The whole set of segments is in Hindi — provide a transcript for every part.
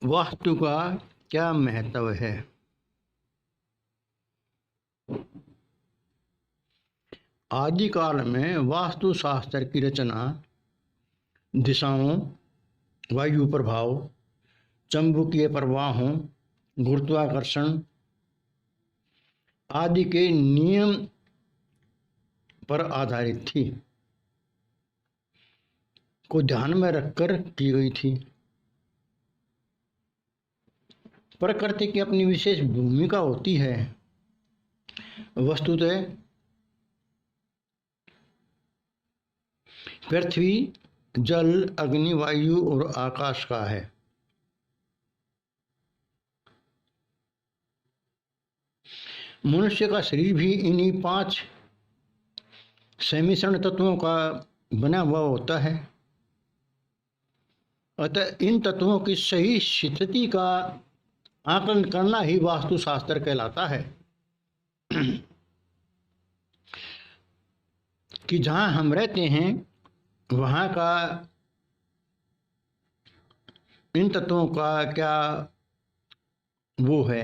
वास्तु का क्या महत्व है। आदिकाल में वास्तुशास्त्र की रचना दिशाओं, वायु प्रभाव, चुंबकीय प्रवाहों, गुरुत्वाकर्षण आदि के नियम पर आधारित थी, को ध्यान में रखकर की गई थी। प्रकृति की अपनी विशेष भूमिका होती है। वस्तुतः पृथ्वी जल, अग्नि, वायु और आकाश का है। मनुष्य का शरीर भी इन्हीं 5 सम्मिश्रण तत्वों का बना हुआ होता है। अतः इन तत्वों की सही स्थिति का आकलन करना ही वास्तुशास्त्र कहलाता है। कि जहाँ हम रहते हैं वहाँ का इन तत्वों का क्या वो है,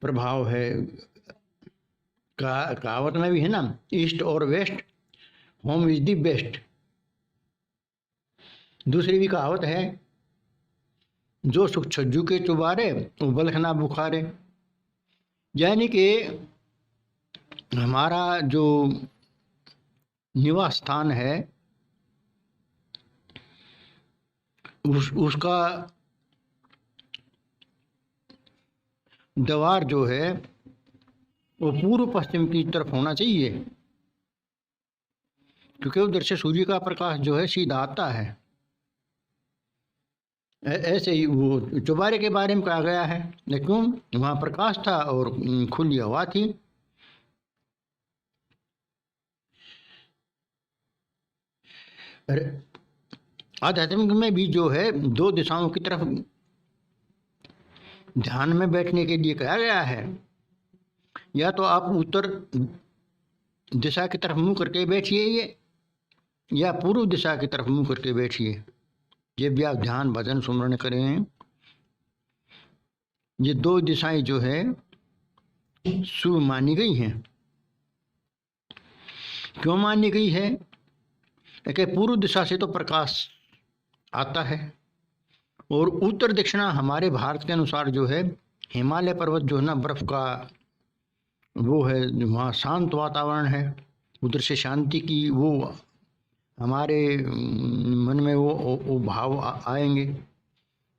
प्रभाव है। कहावत में भी है ना, ईस्ट और west, home is the best. दूसरी भी कहावत है, जो सुख छज्जू के चुबारे वो बलख ना बुखारे। यानी कि हमारा जो निवास स्थान है उसका द्वार जो है वो पूर्व पश्चिम की तरफ होना चाहिए, क्योंकि उधर से सूर्य का प्रकाश जो है सीधा आता है। ऐसे ही वो चुबारे के बारे में कहा गया है, लेकिन वहाँ प्रकाश था और खुली हवा थी। आध्यात्मिक में भी जो है 2 दिशाओं की तरफ ध्यान में बैठने के लिए कहा गया है। या तो आप उत्तर दिशा की तरफ मुंह करके बैठिए या पूर्व दिशा की तरफ मुंह करके बैठिए। ये भी आप ध्यान भजन सुमरण करें। ये 2 दिशाएं जो है शुभ मानी गई हैं। क्यों मानी गई है? कि पूर्व दिशा से तो प्रकाश आता है और उत्तर दक्षिणा हमारे भारत के अनुसार जो है हिमालय पर्वत जो है ना, बर्फ का वो है, वहाँ शांत वातावरण है। उधर से शांति की वो हमारे मन में वो भाव आएंगे।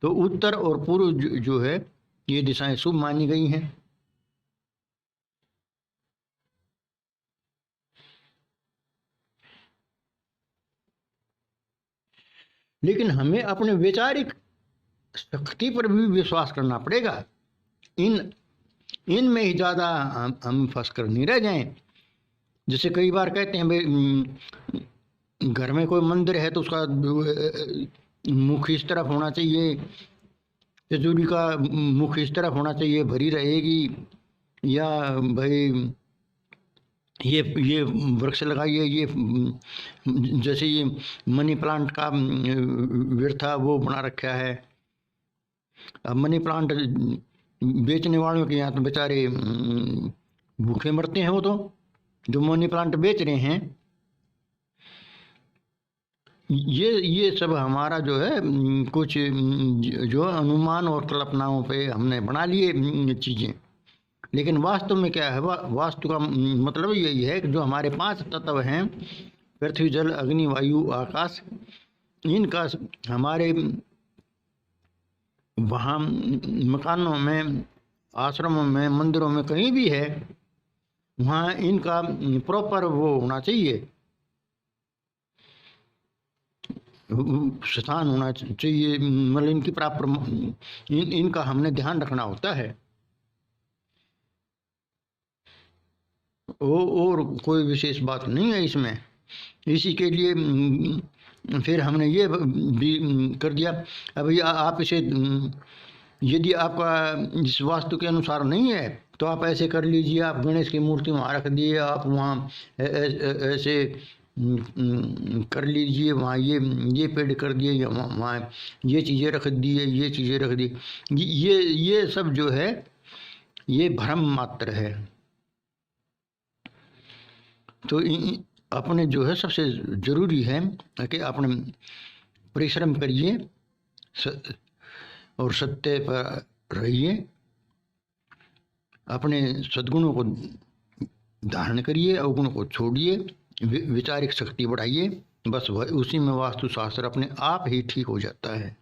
तो उत्तर और पूर्व जो है ये दिशाएं शुभ मानी गई हैं। लेकिन हमें अपने वैचारिक शक्ति पर भी विश्वास करना पड़ेगा। इनमें ही ज़्यादा हम फंस कर नहीं रह जाएं। जैसे कई बार कहते हैं भाई घर में कोई मंदिर है तो उसका मुख इस तरफ होना चाहिए, तिजोरी का मुख इस तरफ होना चाहिए, भरी रहेगी। या भाई ये वृक्ष लगाइए, ये जैसे ये मनी प्लांट का वृथा वो बना रखा है। अब मनी प्लांट बेचने वालों के यहाँ तो बेचारे भूखे मरते हैं। वो तो जो मनी प्लांट बेच रहे हैं, ये सब हमारा जो है कुछ जो अनुमान और कल्पनाओं पे हमने बना लिए चीज़ें। लेकिन वास्तव में क्या है? वास्तु का मतलब यही है कि जो हमारे 5 तत्व हैं, पृथ्वी जल अग्नि वायु आकाश, इनका हमारे वहाँ मकानों में, आश्रमों में, मंदिरों में, कहीं भी है, वहाँ इनका प्रॉपर वो होना चाहिए, स्थान होना चाहिए। मतलब इनकी प्राप्त इनका हमने ध्यान रखना होता है। और कोई विशेष बात नहीं है इसमें। इसी के लिए फिर हमने ये भी कर दिया। अभी आप इसे, यदि आपका इस वास्तु के अनुसार नहीं है तो आप ऐसे कर लीजिए, आप गणेश की मूर्ति वहाँ रख दिए, आप वहाँ ऐसे कर लीजिए, वहाँ ये पेड़ कर दिए, या वहाँ ये चीज़ें रख दी है, ये चीज़ें रख दी, ये सब जो है ये भ्रम मात्र है। तो अपने जो है सबसे ज़रूरी है कि अपने परिश्रम करिए और सत्य पर रहिए, अपने सद्गुणों को धारण करिए, अवगुण को छोड़िए, विचारिक शक्ति बढ़ाइए। बस वह उसी में वास्तुशास्त्र अपने आप ही ठीक हो जाता है।